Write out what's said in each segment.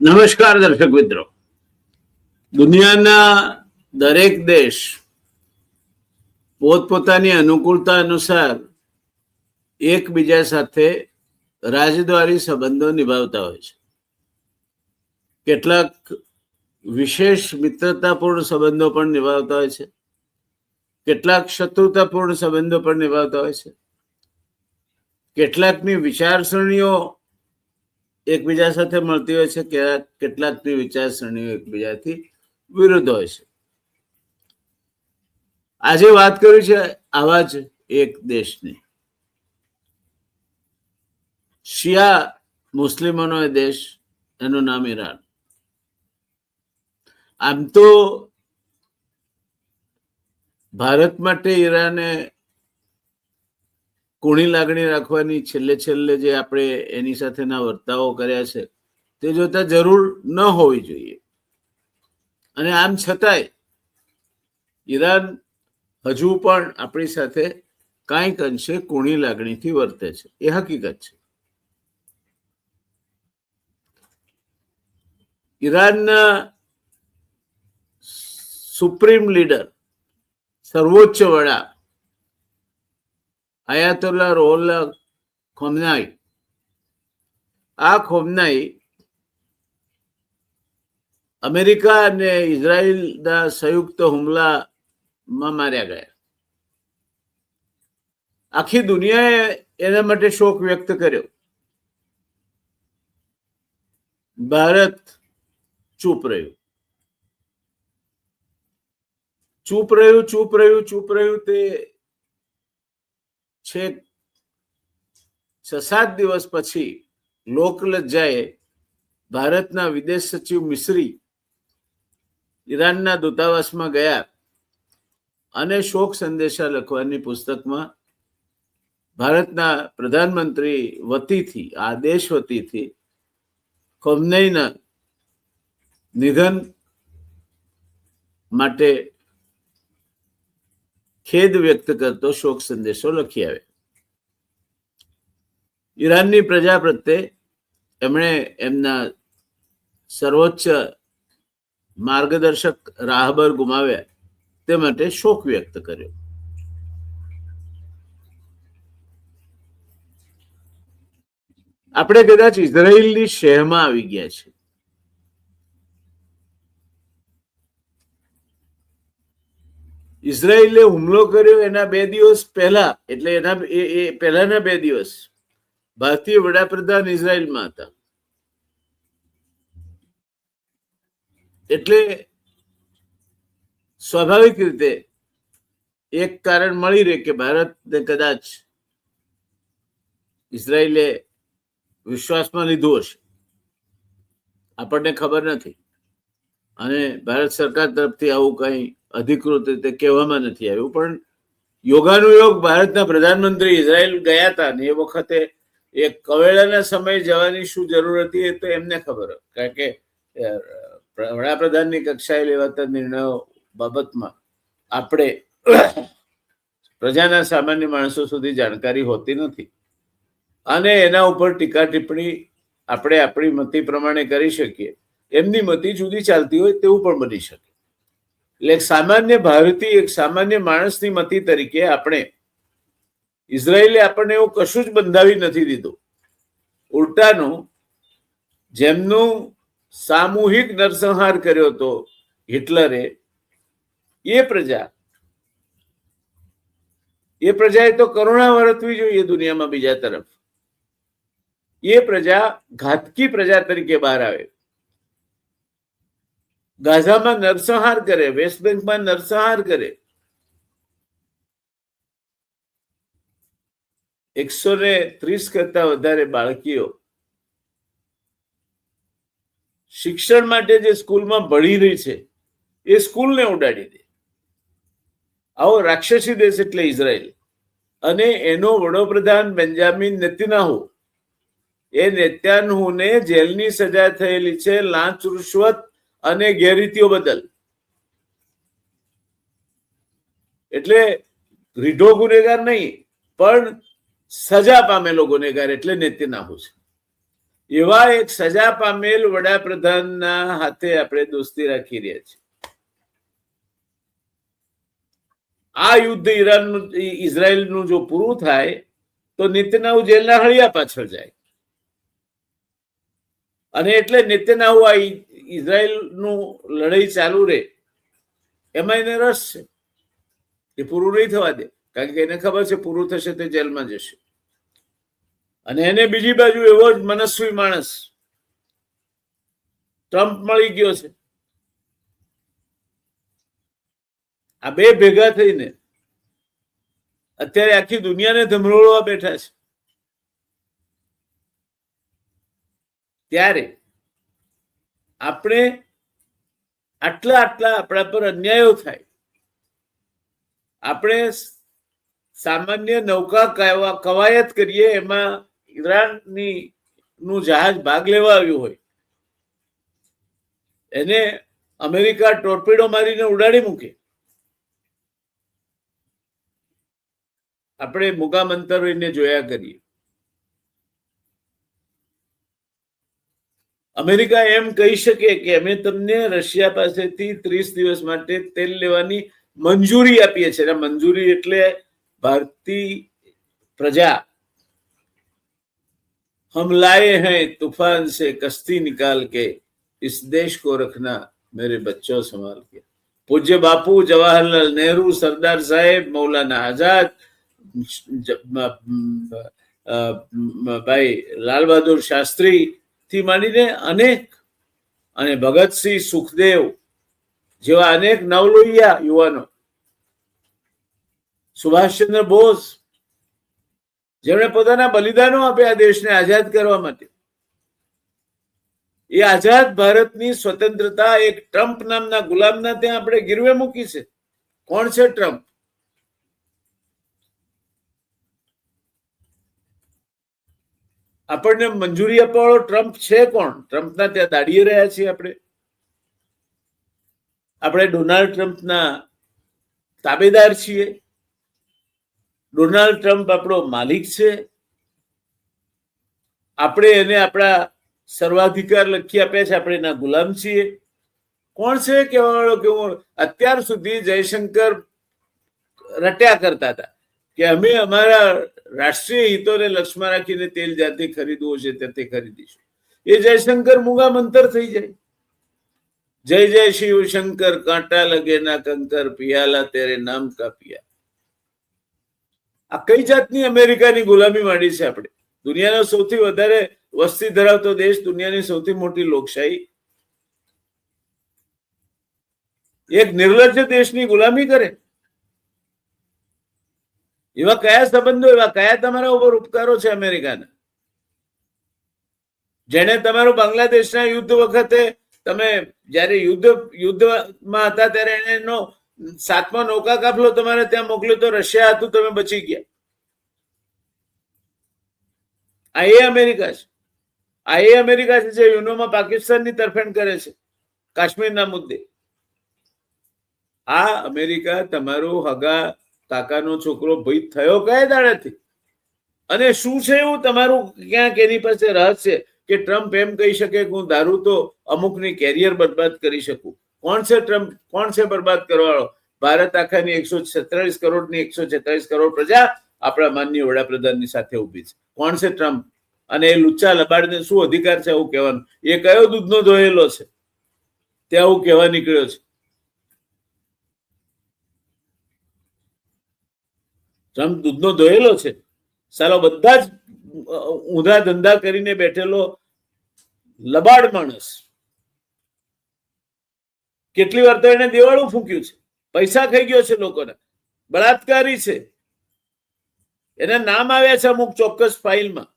નમસ્કાર દર્શક મિત્રો. દુનિયાના દરેક દેશ પોતપોતાની અનુકૂળતા અનુસાર એકબીજા સાથે રાજદ્વારી સંબંધો નિભાવતા હોય છે. કેટલાક વિશેષ મિત્રતાપૂર્ણ સંબંધો પણ નિભાવતા હોય છે, કેટલાક શત્રુતાપૂર્ણ સંબંધો પણ નિભાવતા હોય છે. કેટલાકની વિચારસરણીઓ એકબીજા સાથે મળતી હોય છે, કેટલાકની વિચારસરણીઓ એકબીજાથી વિરુદ્ધ હોય છે. આજે વાત કરી છે આવા જ એક દેશની. શિયા મુસ્લિમોનો એ દેશ, એનું નામ ઈરાન. આમ તો ભારત માટે ઈરાને કુણી લાગણી રાખવાની છેલ્લે જે આપણે એની સાથેના વર્તાવો કર્યા છે તે જોતા જરૂર ન હોવી જોઈએ. અને આમ છતાંય ઈરાન હજુ પણ આપણી સાથે કાંઈક અંશે કુણી લાગણીથી વર્તે છે, એ હકીકત છે. ઈરાનના સુપ્રીમ લીડર, સર્વોચ્ચ વડા આયાતોલ્લા રૂહોલ્લાહ ખોમનાઈ, આ ખોમનાઈ અમેરિકા અને ઇઝરાયલના સંયુક્ત હુમલામાં માર્યા ગયા. આખી દુનિયાએ એના માટે શોક વ્યક્ત કર્યો. ભારત ચૂપ રહ્યું. તે છેક 6-7 દિવસ પછી લોકલજ્જાએ ભારતના વિદેશ સચિવ મિસ્રી ઈરાનના દૂતાવાસમાં ગયા અને શોક સંદેશા લખવાની પુસ્તકમાં ભારતના પ્રધાનમંત્રી વતીથી, આ દેશ વતીથી ખોમનૈના નિધન માટે ખેદ વ્યક્ત કરતો શોક સંદેશો લખી આવે. ઈરાનની પ્રજા પ્રત્યે એમણે એમના સર્વોચ્ચ માર્ગદર્શક રાહબર ગુમાવ્યા તે માટે શોક વ્યક્ત કર્યો. આપણે કદાચ ઇઝરાયલની શહેરમાં આવી ગયા છે. ઇઝરાયલે હુમલો કર્યો એના 2 દિવસ પહેલા, એટલે પહેલાના 2 દિવસ ભારતીય વડાપ્રધાન ઇઝરાયલમાં હતા. એટલે સ્વાભાવિક રીતે એક કારણ મળી રહે કે ભારતને કદાચ ઇઝરાયલે વિશ્વાસમાં લીધું હશે, આપણને ખબર નથી. અને ભારત સરકાર તરફથી આવું કઈ અધિકૃત રીતે કહેવામાં નથી આવ્યું. પણ યોગાનુયોગ ભારતના પ્રધાનમંત્રી ઇઝરાયલ ગયા હતા ને એ વખતે એક કવેળાના સમયે જવાની શું જરૂર હતી એ તો એમને ખબર હોય, કારણ કે વડાપ્રધાનની કક્ષાએ લેવાતા નિર્ણયો બાબતમાં આપણે પ્રજાના સામાન્ય માણસો સુધી જાણકારી હોતી નથી. અને એના ઉપર ટીકા ટિપ્પણી આપણે આપણી મતિ પ્રમાણે કરી શકીએ. એમની મતિ જુદી ચાલતી હોય તેવું પણ બની શકે. એટલે એક સામાન્ય ભારતીય, એક સામાન્ય માણસની મતિ તરીકે આપણે ઇઝરાયલે આપણને એવું કશું જ બંધાવી નથી દીધું. ઉલટાનું જેમનું સામૂહિક નરસંહાર કર્યો હતો હિટલરે, એ પ્રજાએ તો કરુણા વર્તવી જોઈએ દુનિયામાં. બીજા તરફ એ પ્રજા ઘાતકી પ્રજા તરીકે બહાર આવે. ગાઝામાં નરસંહાર કરે, વેસ્ટ બેંકમાં નરસંહાર કરે, 130 કરતા વધારે બાળકીઓ શિક્ષણ માટે જે સ્કૂલમાં ભણી રહી છે એ સ્કૂલને ઉડાડી દે. આવો રાક્ષસી દેશ એટલે ઇઝરાયલ. અને એનો વડાપ્રધાન બેન્જામિન નેતન્યાહુ, એ નેતન્યાહુને જેલની સજા થયેલી છે લાંચ, રૂશ્વત અને ગેરરીતિઓ બદલ. એટલે રીઢો ગુનેગાર નહીં, પણ સજા પામેલો ગુનેગાર એટલે નેતન્યાહુ છે. એવા એક સજા પામેલ વડાપ્રધાનના હાથે આપણે દોસ્તી રાખી રહ્યા છીએ. આ યુદ્ધ ઇઝરાયલનું જો પૂરું થાય તો નેતન્યાહુ જેલના હળિયા પાછળ જાય. અને એટલે નેતન્યાહુ આ ઇઝરાયલનું લડાઈ ચાલુ રહે એમાં એને રસ છે. એ પૂરું નહીં થવા દે, કારણ કે એને ખબર છે પૂરું થશે તે જેલમાં જશે. અને એને બીજી બાજુ એવો જ મનસ્વી માણસ ટ્રમ્પ મળી ગયો છે. આ બે ભેગા થઈને અત્યારે આખી દુનિયાને ધમરોળવા બેઠા છે. ત્યારે આપણે આટલા આપણા પર અન્યાયો થાય, આપણે સામાન્ય નૌકા કવાયત કરીએ, એમાં ઈરાનની નું જહાજ ભાગ લેવા આવ્યું હોય, એને અમેરિકા ટોર્પીડો મારીને ઉડાડી મૂકે. આપણે મુગા મંતરને જોયા કરીએ. અમેરિકા એમ કહી શકે કે અમે તમને રશિયા પાસેથી 30 દિવસ માટે તેલ લેવાની મંજૂરી આપીએ છીએ. મંજૂરી એટલે ભારતીય પ્રજા हम लाए हैं तूफान से कश्ती निकाल के इस देश को रखना मेरे बच्चों संभाल के. पूज्य बापू जवाहरलाल नेहरू, सरदार साहेब, मौलाना आजाद, ભાઈ લાલ બહાદુર શાસ્ત્રી થી માંડીને અનેક, અને ભગતસિંહ, સુખદેવ જેવા અનેક નવલોહિયા યુવાનો, સુભાષચંદ્ર બોઝ, જેમણે પોતાના બલિદાનો આપ્યા દેશને આઝાદ કરવા માટે. એ આઝાદ ભારતની સ્વતંત્રતા એક ટ્રમ્પ નામના ગુલામના ત્યાં આપણે ગીરવે મૂકી છે. કોણ છે ટ્રમ્પ? આપણને મંજૂરી આપવાવાળો ટ્રમ્પ છે કોણ? ટ્રમ્પના ત્યાં દાડીએ રહ્યા છીએ આપણે. આપણે ડોનાલ્ડ ટ્રમ્પના તાબેદાર છીએ. ડોનાલ્ડ ટ્રમ્પ આપણો માલિક છે. આપણે એને આપણા સર્વાધિકાર લખી આપ્યા છે, આપણે એના ગુલામ છીએ. કોણ છે કહેવા વાળો? કે અત્યાર સુધી જયશંકર રટ્યા કરતા હતા કે અમે અમારા રાષ્ટ્રીય હિતોને લક્ષ્યમાં રાખીને તેલ જ્યાંથી ખરીદવું છે ત્યાંથી ખરીદીશું. એ જયશંકર મુગા મંતર થઈ જાય. જય જય શિવ શંકર, કાંટા લગે ના કંકર, પિયાલા તેરે નામ કા પિયા. આ કઈ જાતની અમેરિકાની ગુલામી માંડી છે આપણે? દુનિયાનો સૌથી વધારે વસ્તી ધરાવતો દેશ, દુનિયાની સૌથી મોટી લોકશાહી, એક નિર્લજ્જ દેશની ગુલામી કરે. એવા કયા સંબંધો, એવા કયા તમારા ઉપર ઉપકારો છે અમેરિકાના? જેને તમારું બાંગ્લાદેશના યુદ્ધ વખતે, તમે જયારે યુદ્ધમાં હતા ત્યારે એનો 7મો નૌકા કાફલો તમારે ત્યાં મોકલ્યો તો રશિયા હતું, તમે બચી ગયા. આ એ અમેરિકા છે. આ એ અમેરિકા છે જે યુનોમાં પાકિસ્તાનની તરફેણ કરે છે કાશ્મીરના મુદ્દે. આ અમેરિકા તમારો હગા કાકાનો છોકરો ભાઈ થયો કયા દાડાથી? અને શું છે એવું તમારું ક્યાંક એની પાસે રહસ્ય કે ટ્રમ્પ એમ કહી શકે કે હું દારૂ તો અમુકની કેરિયર બરબાદ કરી શકું? કોણ છે ટ્રમ્પ? કોણ છે બરબાદ કરવાવાળો? ભારત આખાની 146 કરોડની 146 કરોડ પ્રજા આપણા માનનીય વડાપ્રધાનની સાથે ઉભી છે. કોણ છે ટ્રમ્પ? અને એ લુચ્ચા લબાડને શું અધિકાર છે આવું કહેવાનું? એ કયો દૂધનો ધોયેલો છે તે આવું કહેવા નીકળ્યો છે? ટ્રમ્પ દૂધનો ધોયેલો છે? સાલો બધા જ ઊંધા ધંધા કરીને બેઠેલો લબાડ માણસ. કેટલી વાર તો એને દેવાળું ફૂંક્યું છે, પૈસા ખાઈ ગયો છે લોકોના, બળાત્કારી છે, એના નામ આવ્યા છે અમુક ચોક્કસ ફાઇલમાં.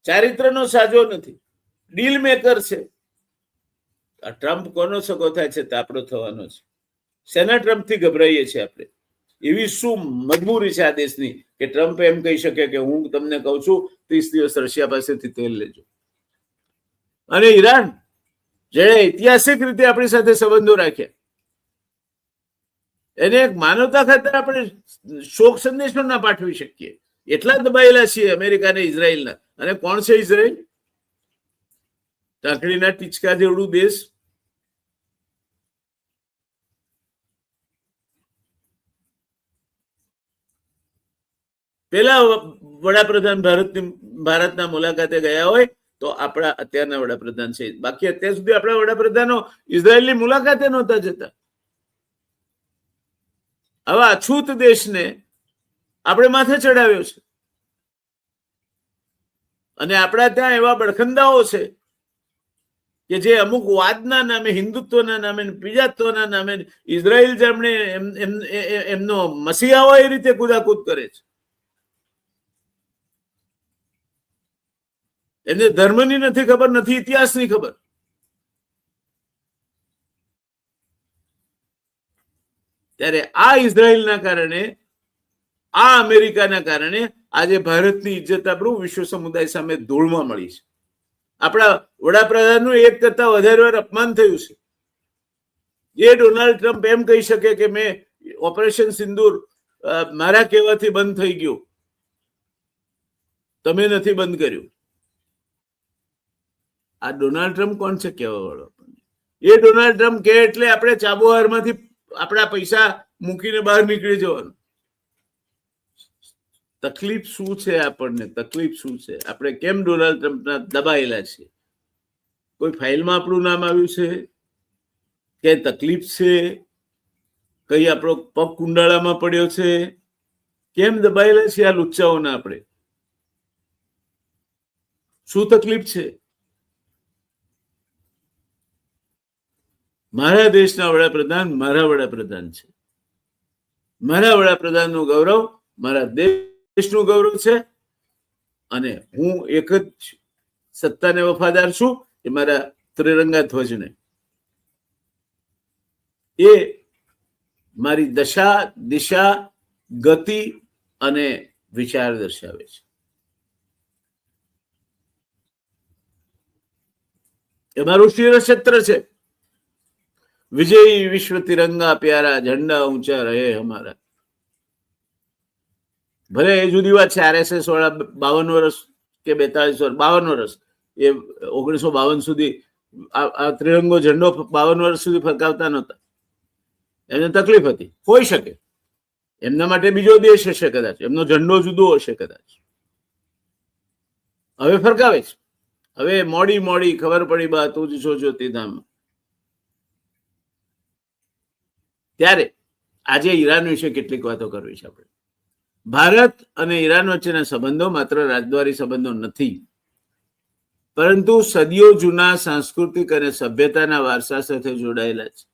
ચારિત્રનો સાજો નથી, ડીલ મેકર છે. આ ટ્રમ્પ કોનો સગો થાય છે? તે આપણો થવાનો છે. શેના ટ્રમ્પથી ગભરાઈએ છીએ આપણે? એવી શું મજબૂરી છે આ દેશની કે ટ્રમ્પ એમ કહી શકે કે હું તમને કહું છું 30 દિવસ રશિયા પાસેથી તેલ લેજો? અને ઈરાન, જેણે ઐતિહાસિક રીતે આપણી સાથે સંબંધો રાખ્યા, એને એક માનવતા ખાતર આપણે શોક સંદેશો ના પાઠવી શકીએ? એટલા દબાયેલા છીએ અમેરિકા અને ઇઝરાયલના. અને કોણ છે ઇઝરાયલ? ટાંકડીના ટીચકા જેવડું દેશ. પેલા વડાપ્રધાન ભારતના મુલાકાતે ગયા હોય તો આપણા અત્યારના વડાપ્રધાન છે. બાકી અત્યાર સુધી આપણા વડાપ્રધાનો ઇઝરાયલની મુલાકાતે નહોતા જતા. આવા અછૂત દેશને આપણે માથે ચડાવ્યો છે. અને આપણા ત્યાં એવા બળખંદાઓ છે કે જે અમુક વાદના નામે, હિન્દુત્વના નામે, બીજાત્વના નામે ઇઝરાયલ જેમણે એમનો મસીહા હોય એ રીતે કુદાકૂદ કરે છે. એમને ધર્મની નથી ખબર, નથી ઇતિહાસની ખબર. ત્યારે આ ઇઝરાયલના કારણે, આ અમેરિકાના કારણે આજે ભારતની ઇજ્જત આપણું વિશ્વ સમુદાય સામે ધૂળમાં મળી છે. આપણા વડાપ્રધાનનું એક કરતા વધારે વાર અપમાન થયું છે. એ ડોનાલ્ડ ટ્રમ્પ એમ કહી શકે કે મેં ઓપરેશન સિંદૂર મારા કહેવાથી બંધ થઈ ગયું, તમે નથી બંધ કર્યું. આ ડોનાલ્ડ ટ્રમ્પ કોણ છે કહેવા વાળો? એ ડોનાલ્ડ ટ્રમ્પ કે એટલે આપણે ચાબુહારમાંથી આપણા પૈસા મૂકીને બહાર નીકળી જવાનું. તકલીફ શું છે આપણને? તકલીફ શું છે? આપણે કેમ ડોનાલ્ડ ટ્રમ્પના દબાયેલા છીએ? કોઈ ફાઇલમાં આપણું નામ આવ્યું છે? કઈ તકલીફ છે? કઈ આપણો પગ કુંડાળામાં પડ્યો છે? કેમ દબાયેલા છે આ લુચ્ચાઓના આપણે? શું તકલીફ છે? મારા દેશના વડાપ્રધાન મારા વડાપ્રધાન છે. મારા વડાપ્રધાનનું ગૌરવ મારા દેશનું ગૌરવ છે. અને હું એક જ સત્તાને વફાદાર છું, એ મારા ત્રિરંગા ધ્વજને. એ મારી દશા, દિશા, ગતિ અને વિચાર દર્શાવે છે. એ મારું શિરક્ષેત્ર છે. વિજયી વિશ્વ તિરંગા પ્યારા, ઝંડા ઊંચા રહે હમારા. ભલે એ જુદી વાત છે આરએસએસ વાળા 52 વર્ષ કે 42 વર્ષ, 52 વર્ષ, એ 1952 સુધી આ ત્રિરંગો ઝંડો 52 વર્ષ સુધી ફરકાવતા નહોતા. એમને તકલીફ હતી. હોઈ શકે, એમના માટે બીજો દેશ હશે કદાચ, એમનો ઝંડો જુદો હશે કદાચ. હવે ફરકાવે છે. હવે મોડી ખબર પડી બા તું જ છો જ્યોતિધામ. ત્યારે આજે ઈરાન વિશે કેટલીક વાતો કરવી છે આપણે. ભારત અને ઈરાન વચ્ચેના સંબંધો માત્ર રાજદ્વારી સંબંધો નથી, પરંતુ સદીઓ જૂના સાંસ્કૃતિક અને સભ્યતાના વારસા સાથે જોડાયેલા છે.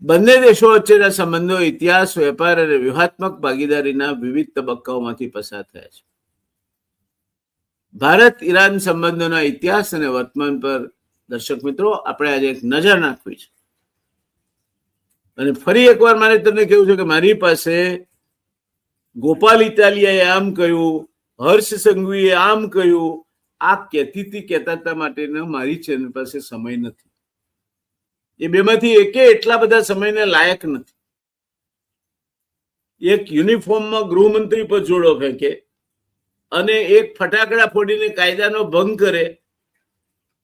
બંને દેશો વચ્ચેના સંબંધો ઇતિહાસ, વેપાર અને વ્યૂહાત્મક ભાગીદારીના વિવિધ તબક્કાઓમાંથી પસાર થયા છે. ભારત ઈરાન સંબંધોના ઇતિહાસ અને વર્તમાન પર દર્શક મિત્રો આપણે આજે એક નજર નાખવી છે. અને ફરી એકવાર મારે તમને કહેવું છે કે મારી પાસે ગોપાલ ઇટાલિયાએ આમ કહ્યું, હર્ષ સંઘવીએ આમ કહ્યું, આ કહેતા માટેનો મારી ચેનલ પાસે સમય નથી. એ બેમાંથી એકે એટલા બધા સમયને લાયક નથી. એક યુનિફોર્મમાં ગૃહમંત્રી પર જોડો ફેંકે અને એક ફટાકડા ફોડીને કાયદાનો ભંગ કરે,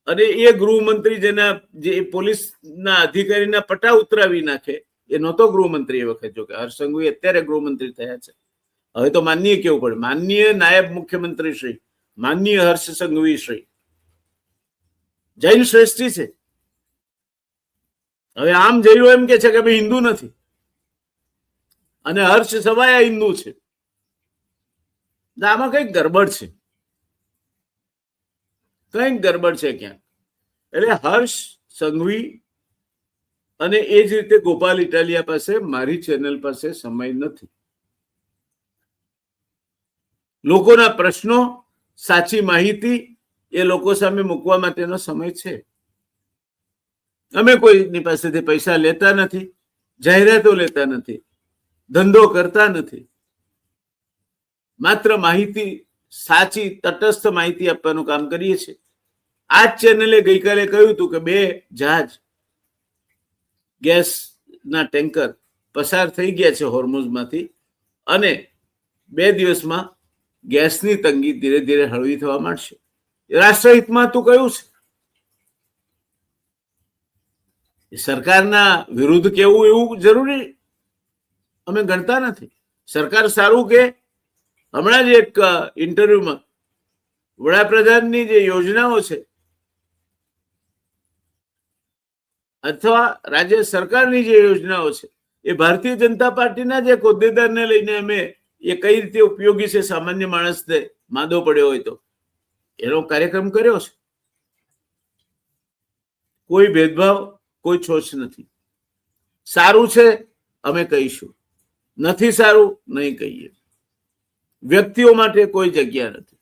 અને એ ગૃહમંત્રી જે પોલીસના અધિકારીના પટા ઉતરાવી નાખે. એ નહોતો ગૃહમંત્રી એ વખત, જો કે હર્ષ સંઘવી અત્યારે ગૃહમંત્રી થયા છે. હવે તો માનનીય કેવું પડે, માનનીય નાયબ મુખ્યમંત્રી શ્રી, માનનીય હર્ષ સંઘવી શ્રી જૈન શ્રેષ્ઠી છે. હવે આમ જૈનો એમ કે છે કે ભાઈ હિન્દુ નથી, અને હર્ષ સવાયા હિન્દુ છે. આમાં કઈક ગરબડ છે, કઈક ગરબડ છે ક્યાંક. એટલે હર્ષ સંઘવી અને એ જ રીતે ગોપાલ ઇટાલિયા પાસે મારી ચેનલ પાસે સમય નથી. લોકોના પ્રશ્નો, સાચી માહિતી એ લોકો સામે મૂકવા માટેનો સમય છે. અમે કોઈની પાસેથી પૈસા લેતા નથી, જાહેરાતો લેતા નથી, ધંધો કરતા નથી. માત્ર માહિતી, સાચી તટસ્થ માહિતી આપવાનું કામ કરીએ છીએ. આ જ ચેનલે ગઈકાલે કહ્યું હતું કે 2 જહાજ ગેસના ટેન્કર પસાર થઈ ગયા છે હોર્મુઝમાંથી, અને 2 દિવસમાં ગેસની તંગી ધીરે ધીરે હળવી થવા માંડશે. રાષ્ટ્રહિતમાં તું કયું છે? સરકારના વિરુદ્ધ કેવું એવું જરૂરી અમે ગણતા નથી. સરકાર સારું કે હમણાં જ એક ઇન્ટરવ્યુમાં વડાપ્રધાનની જે યોજનાઓ છે અથવા રાજ્ય સરકારની જે યોજનાઓ છે એ ભારતીય જનતા પાર્ટીના જ એક હોદ્દેદારને લઈને અમે એ કઈ રીતે ઉપયોગી છે સામાન્ય માણસને માંદો પડ્યો હોય તો એનો કાર્યક્રમ કર્યો છે. કોઈ ભેદભાવ, કોઈ છોછ નથી. સારું છે અમે કહીશું, નથી સારું નહીં કહીએ. વ્યક્તિઓ માટે કોઈ જગ્યા નથી,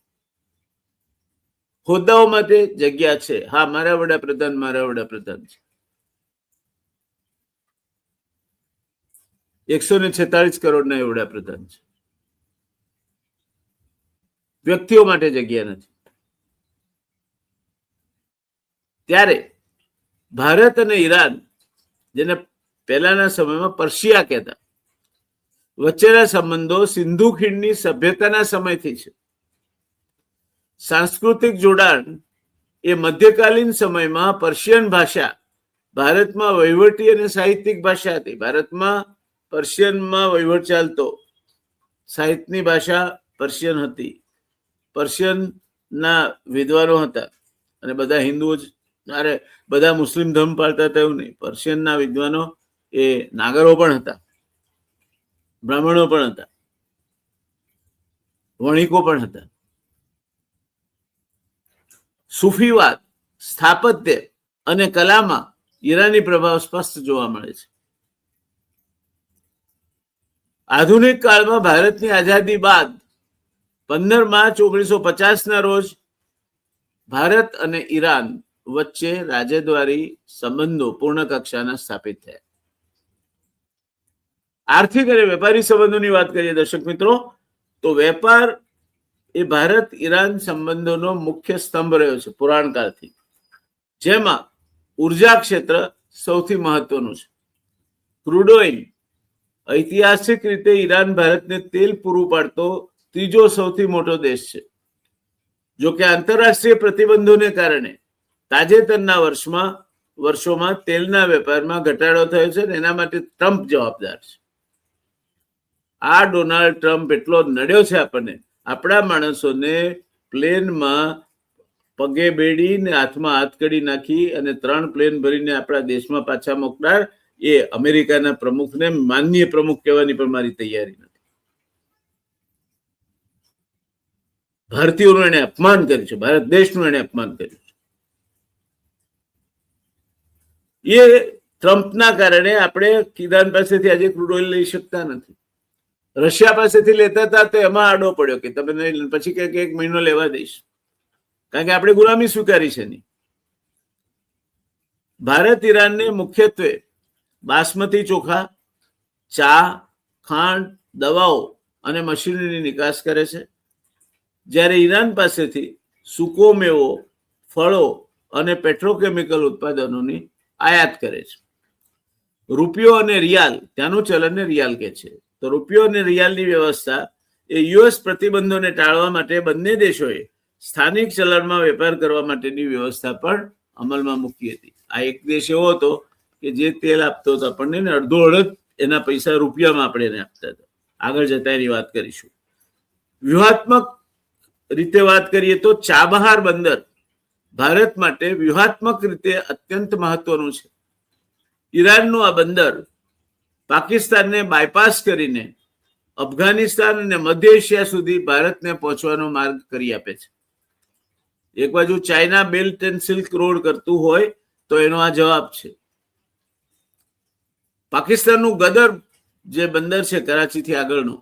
હોદ્દાઓ માટે જગ્યા છે. હા, મારા વડાપ્રધાન છે. 146 કરોડના એ વડાપ્રધાન છે. વ્યક્તિઓ માટે જગ્યા નથી. ત્યારે ભારત અને ઈરાન, જેને પહેલાના સમયમાં પર્શિયા કહેતા, વચ્ચેના સંબંધો સિંધુ ખીણની સભ્યતાના સમયથી છે. સાંસ્કૃતિક જોડાણ એ મધ્યકાલીન સમયમાં પર્શિયન ભાષા ભારતમાં વહીવટી અને સાહિત્યિક ભાષા હતી. ભારતમાં પર્શિયનમાં વહીવટ ચાલતો, સાહિત્યની ભાષા પર્શિયન હતી. પર્શિયનના વિદ્વાનો હતા અને બધા હિન્દુઓ જ, અરે બધા મુસ્લિમ ધર્મ પાળતા હતા એવું નહીં. પર્શિયનના વિદ્વાનો એ નાગરો પણ હતા, બ્રાહ્મણો પણ હતા, વણિકો પણ હતા. સુફીવાદ, સ્થાપત્ય અને કલામાં ઈરાની પ્રભાવ સ્પષ્ટ જોવા મળે છે. આધુનિક કાળમાં ભારતની આઝાદી બાદ 15 માર્ચ 1950ના રોજ ભારત અને ઈરાન વચ્ચે રાજદ્વારી સંબંધો પૂર્ણ કક્ષાના સ્થાપિત થયા. આર્થિક અને વેપારી સંબંધોની વાત કરીએ દર્શક મિત્રો, તો વેપાર એ ભારત ઈરાન સંબંધોનો મુખ્ય સ્તંભ રહ્યો છે પુરાણ કાળથી, જેમાં ઉર્જા ક્ષેત્ર સૌથી મહત્વનું છે. ક્રૂડ ઓઇલ, ઐતિહાસિક રીતે ઈરાન ભારતને તેલ પૂરું પાડતો ત્રીજો સૌથી મોટો દેશ છે. જો કે આંતરરાષ્ટ્રીય પ્રતિબંધોને કારણે તાજેતરના વર્ષોમાં તેલના વેપારમાં ઘટાડો થયો છે અને એના માટે ટ્રમ્પ જવાબદાર છે. આ ડોનાલ્ડ ટ્રમ્પ એટલો નડ્યો છે આપણને, આપણા માણસોને પ્લેનમાં પગે બેડીને હાથમાં હાથકડી નાખી અને 3 પ્લેન ભરીને આપણા દેશમાં પાછા મોકલાર એ અમેરિકાના પ્રમુખને માનનીય પ્રમુખ કહેવાની પણ મારી તૈયારી નથી. ભારતીયોનું એને અપમાન કર્યું છે, ભારત દેશનું એને અપમાન કર્યું છે. એ ટ્રમ્પના કારણે આપણે ઈરાન પાસેથી આજે ક્રૂડ ઓઇલ લઈ શકતા નથી. રશિયા પાસેથી લેતા હતા તો એમાં આડો પડ્યો કે તમે નહીં, પછી કે 1 મહિનો લેવા દઈશ, કારણ કે આપણે ગુલામી સ્વીકારી છે નહીં. ભારત ઈરાનને મુખ્યત્વે બાસમતી ચોખા, ચા, ખાંડ, દવાઓ અને મશીનરીની નિકાસ કરે છે, જ્યારે ઈરાન પાસેથી સૂકો મેવો, ફળો અને પેટ્રોકેમિકલ ઉત્પાદનોની આયાત કરે છે. રૂપિયો અને રિયાલ, ત્યાંનું ચલણને રિયાલ કહે છે, તો રૂપિયો અને રિયાલની વ્યવસ્થા એ યુએસ પ્રતિબંધોને ટાળવા માટે બંને દેશોએ સ્થાનિક ચલણમાં વેપાર કરવા માટેની વ્યવસ્થા પણ અમલમાં મૂકી હતી. આ એક દેશ એવો હતો કે જે તેલ આપતો હતો આપણને, અડધો અડધ એના પૈસા રૂપિયામાં આપણે એને આપતા હતા. આગળ જતા એની વાત કરીશું. વ્યૂહાત્મક રીતે વાત કરીએ તો ચાબહાર બંદર ભારત માટે વ્યૂહાત્મક રીતે અત્યંત મહત્વનું છે. ઈરાનનું આ બંદર પાકિસ્તાનને બાયપાસ કરીને અફઘાનિસ્તાન અને મધ્ય એશિયા સુધી ભારતને પહોંચવાનો માર્ગ કરી આપે છે. એક બાજુ China belt and silk road કરતું હોય તો એનો આ જવાબ છે. પાકિસ્તાનનું ગદર જે બંદર છે કરાચીથી આગળનું,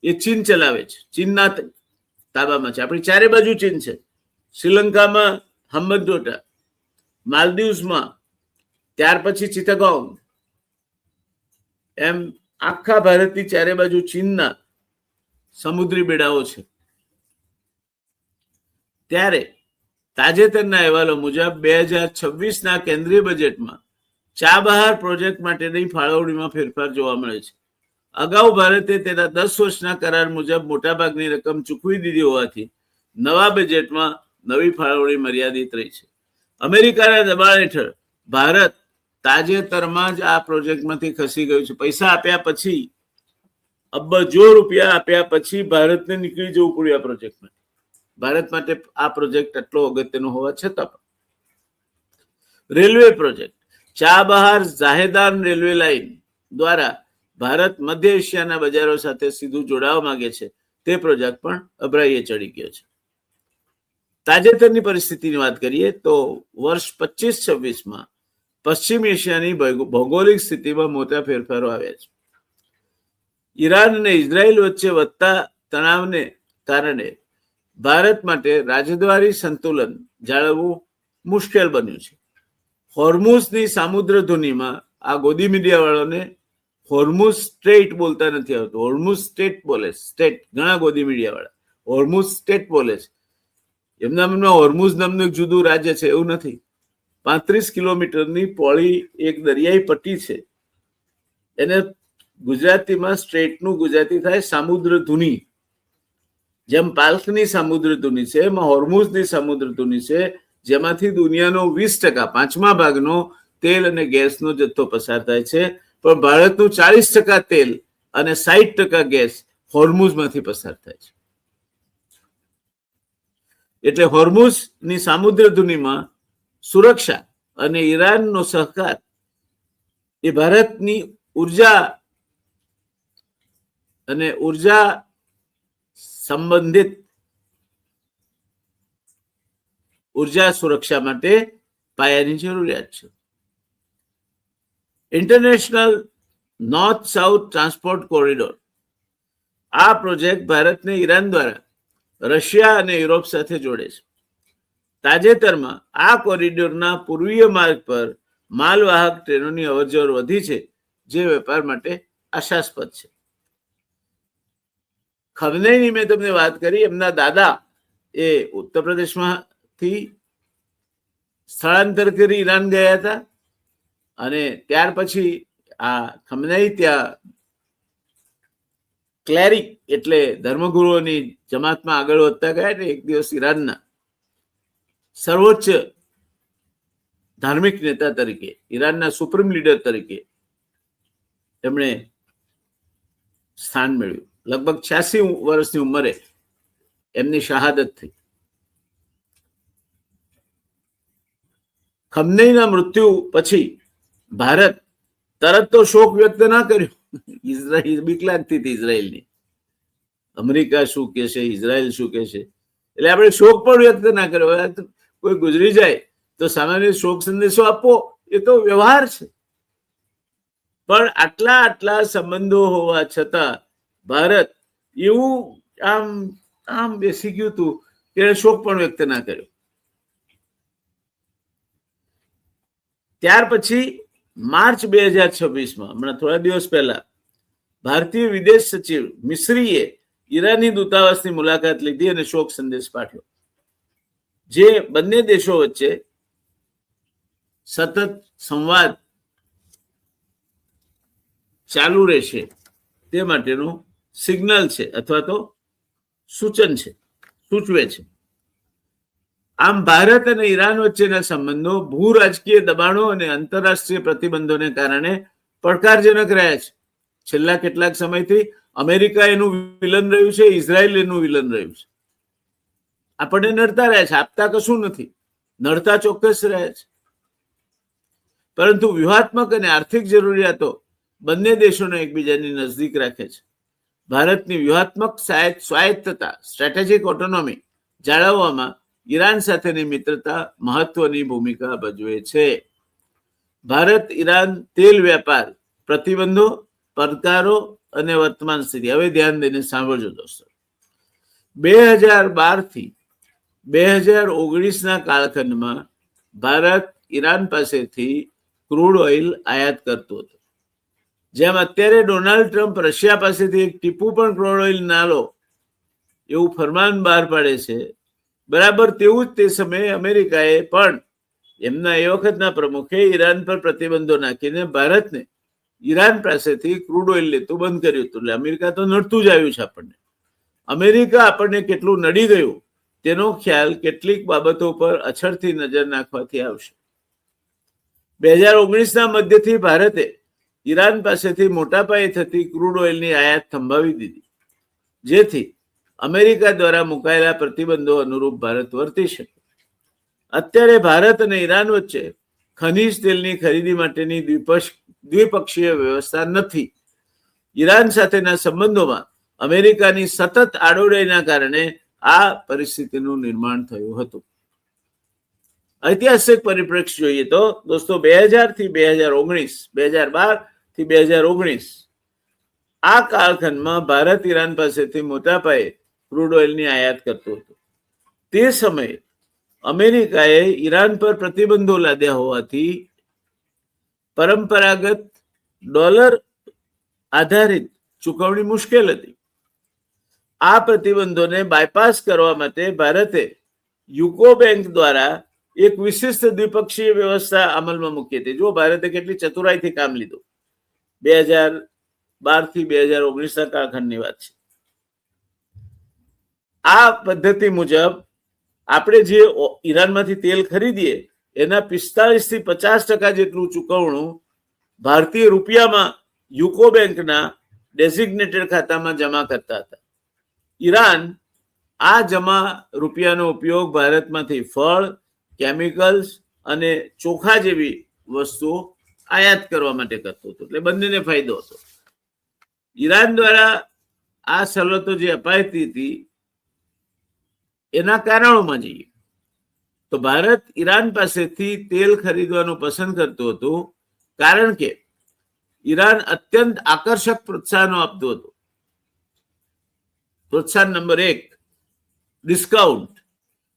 એ ચીન ચલાવે છે, ચીનના તાબામાં છે. આપણી ચારે બાજુ ચીન છે. શ્રીલંકામાં હમ્બનટોટા, માલદીવ્સમાં, ત્યાર પછી ચિત્તગોંગ, એમ આખા ભારતની ચારે બાજુ ચીનના સમુદ્રી બેડાઓ છે. ત્યારે તાજેતરના અહેવાલો મુજબ 2026ના કેન્દ્રીય બજેટમાં ચાબહાર પ્રોજેક્ટ માટેની ફાળવણીમાં ફેરફાર જોવા મળે છે અગાઉ ભારતે તેના 10 વર્ષના કરાર મુજબ મોટાભાગની રકમ ચૂકવી દીધી હોવાથી નવા બજેટમાં નવી ફાળવણી મર્યાદિત રહી છે. અમેરિકાના દબાણ હેઠળ ભારત તાજેતરમાં જ આ પ્રોજેક્ટમાંથી ખસી ગયું છે. પૈસા આપ્યા પછી, અબજો રૂપિયા આપ્યા પછી ભારતને નીકળી જવું પડ્યું આ પ્રોજેક્ટમાં. ભારત માટે આ પ્રોજેક્ટ આટલો અગત્યનો હોવા છતાં પણ. Railway project. Chabahar Zahedan railway line દ્વારા ભારત મધ્ય એશિયાના બજારો સાથે સીધું જોડાવા માંગે છે. તે પ્રોજેક્ટ પણ અભરાઈએ ચડી ગયો છે. તાજેતરની પરિસ્થિતિની વાત કરીએ તો વર્ષ 25-26માં પશ્ચિમ એશિયાની ભૌગોલિક સ્થિતિમાં મોટા ફેરફારો આવ્યા છે. ઈરાન અને ઇઝરાયલ વચ્ચે વધતા તણાવને કારણે ભારત માટે રાજદ્વારી સંતુલન જાળવવું મુશ્કેલ બન્યું છે. હોર્મુઝની સામુદ્ર ધુનીમાં આ ગોદી મીડિયાવાળાને હોર્મુઝ સ્ટ્રેટ બોલતા નથી આવતું. હોર્મુઝ સ્ટેટ બોલે, સ્ટેટ. ઘણા ગોદી મીડિયાવાળા હોર્મુઝ સ્ટેટ બોલે છે. એમના મનમાં હોર્મુઝ નામનું એક જુદું રાજ્ય છે એવું નથી. 35 કિલોમીટરની પહોળી એક દરિયાઈ પટ્ટી છે. એને ગુજરાતીમાં સ્ટ્રેટનું ગુજરાતી થાય સામુદ્ર ધુની. જેમ પાલ્કની સામુદ્ર ધુની છે, એમાં હોર્મુઝની સામુદ્ર ધુની છે, જેમાંથી દુનિયાનો 20%, 5મા ભાગનો તેલ અને ગેસનો જથ્થો પસાર થાય છે. પણ ભારતનું 40% તેલ અને 60% ગેસ હોર્મુઝમાંથી પસાર થાય છે. એટલે હોર્મુઝની સામુદ્ર ધુનીમાં સુરક્ષા અને ઈરાનનો સહકાર એ ભારતની ઉર્જા અને ઉર્જા સંબંધિત ઉર્જા સુરક્ષા માટે પાયાની જરૂરિયાત છે. International north south transport corridor. આ પ્રોજેક્ટ ભારતને ઈરાન દ્વારા રશિયા અને યુરોપ સાથે જોડે છે. તાજેતરમાં આ કોરિડોરના પૂર્વીય માર્ગ પર માલવાહક ટ્રેનોની અવરજવર વધી છે, જે વેપાર માટે આશાસ્પદ છે. ખમનૈની મેં તમને વાત કરી, એમના દાદા એ ઉત્તર પ્રદેશમાંથી સ્થળાંતર કરી ઈરાન ગયા હતા અને ત્યાર પછી આ ખમનૈ ત્યાં ક્લેરિક એટલે ધર્મગુરુઓની જમાતમાં આગળ વધતા ગયા. એટલે એક દિવસ ઈરાનના સર્વોચ્ચ ધાર્મિક નેતા તરીકે, ઈરાનના સુપ્રીમ લીડર તરીકે એમણે સ્થાન મેળવ્યું. લગભગ 86 વર્ષની ઉંમરે એમની શહાદત થઈ. ખમનૈના મૃત્યુ પછી ભારત તરત તો શોક વ્યક્ત ના કર્યો. ઇઝરાયલ બીક લાગતી હતી ઇઝરાયલની. અમેરિકા શું કહેશે, ઇઝરાયલ શું કહેશે, એટલે આપણે શોક પણ વ્યક્ત ના કર્યો. કોઈ ગુજરી જાય તો સામાન્ય શોક સંદેશો આપવો એ તો વ્યવહાર છે. પણ આટલા સંબંધો હોવા છતાં ભારત એવું આમ બેસી ગયું હતું કે શોક પણ વ્યક્ત ના કર્યો. ત્યાર પછી માર્ચ 2026માં, હમણાં થોડા દિવસ પહેલા, ભારતીય વિદેશ સચિવ મિસ્રીએ ઈરાની દૂતાવાસની મુલાકાત લીધી અને શોક સંદેશ પાઠવ્યો, જે બંને દેશો વચ્ચે સતત સંવાદ ચાલુ રહેશે તે માટેનું સિગ્નલ છે અથવા તો સૂચન છે, સૂચવે છે. આમ ભારત અને ઈરાન વચ્ચેના સંબંધો ભૂ રાજકીય દબાણો અને આંતરરાષ્ટ્રીય પ્રતિબંધોને કારણે પડકારજનક રહ્યા છે. છેલ્લા કેટલાક સમયથી અમેરિકા એનું વિલન રહ્યું છે, ઇઝરાયલ એનું વિલન રહ્યું છે. આપણને નડતા રહ્યા છે, આપતા કશું નથી, નડતા ચોક્કસ રહ્યા છે. પરંતુ વ્યૂહાત્મક અને આર્થિક જરૂરિયાતો બંને દેશોને એકબીજાની નજદીક રાખે છે. ભારતની વ્યૂહાત્મક સ્વાયત્તતા, સ્ટ્રેટેજિક ઓટોનોમી જાળવવામાં ઈરાન સાથેની મિત્રતા મહત્વની ભૂમિકા ભજવે છે. ભારત ઈરાન તેલ વેપાર પ્રતિબંધો, પડકારો અને વર્તમાન સ્થિતિ. હવે ધ્યાન દઈને સાંભળજો દોસ્તો. 2012થી 2019ના કાળખંડમાં ભારત ઈરાન પાસેથી ક્રૂડ ઓઇલ આયાત કરતું હતું. જેમ અત્યારે ડોનાલ્ડ ટ્રમ્પ રશિયા પાસેથી એક ટીપું પણ ક્રૂડ ઓઇલ ના લો એવું ફરમાન બહાર પાડે છે, બરાબર તેવું જ તે સમયે અમેરિકાએ પણ એમના એ વખતના પ્રમુખે ઈરાન પર પ્રતિબંધો નાખીને ભારતને ઈરાન પાસેથી ક્રૂડ ઓઇલ લેતું બંધ કર્યું હતું. એટલે અમેરિકા તો નડતું જ આવ્યું છે આપણને. અમેરિકા આપણને કેટલું નડી ગયું તેનો ખ્યાલ કેટલીક બાબતો પર અછડથી નજર નાખવાથી આવશે. 2019ના મધ્યથી ભારતે ઈરાન પાસેથી મોટા પાયે થતી ક્રૂડ ઓઇલની આયાત થંભાવી દીધી, જેથી અમેરિકા દ્વારા મુકાયેલા પ્રતિબંધો અનુરૂપ ભારત વર્તી શકે. અત્યારે ભારત અને ઈરાન વચ્ચે ખનીજ તેલની ખરીદી માટેની દ્વિપક્ષીય વ્યવસ્થા નથી. ઈરાન સાથેના સંબંધોમાં અમેરિકાની સતત આડોડાઈના કારણે આ પરિસ્થિતિનું નિર્માણ થયું હતું. ઐતિહાસિક પરિપ્રેક્ષ્ય જોઈએ તો દોસ્તો 2000 થી 2019, 2012 થી 2019 આ કાળખંડમાં ભારત ઈરાન પાસેથી મોટા પાયે ક્રૂડ ઓઇલની આયાત કરતું હતું. તે સમયે અમેરિકાએ ઈરાન પર પ્રતિબંધો લાદ્યા હોવાથી પરંપરાગત ડોલર આધારિત ચૂકવણી મુશ્કેલ હતી. આ પ્રતિબંધોને બાયપાસ કરવા માટે ભારતે યુકો બેંક દ્વારા એક વિશિષ્ટ દ્વિપક્ષીય વ્યવસ્થા અમલમાં મૂકી હતી. જો ભારતે કેટલી ચતુરાઈથી કામ લીધું. 2012 થી 2019ના કાળખંડની વાત છે. આ પદ્ધતિ મુજબ આપણે જે ઈરાનમાંથી તેલ ખરીદીએ એના 45 થી 50% જેટલું ચૂકવણું ભારતીય રૂપિયામાં યુકો બેંકના ડેઝિગ્નેટેડ ખાતામાં જમા કરતા હતા. ઈરાન આ જમા રૂપિયાનો ઉપયોગ ભારતમાંથી ફળ, કેમિકલ્સ અને ચોખા જેવી વસ્તુઓ આયાત કરવા માટે કરતો હતો. એટલે બંનેને ફાયદો હતો. ઈરાન દ્વારા આ સવલતો જે અપાતી હતી એના કારણોમાં જઈએ તો ભારત ઈરાન પાસેથી તેલ ખરીદવાનું પસંદ કરતું હતું, કારણ કે ઈરાન અત્યંત આકર્ષક પ્રોત્સાહનો આપતું હતું. પ્રોત્સાહન નંબર 1, ડિસ્કાઉન્ટ.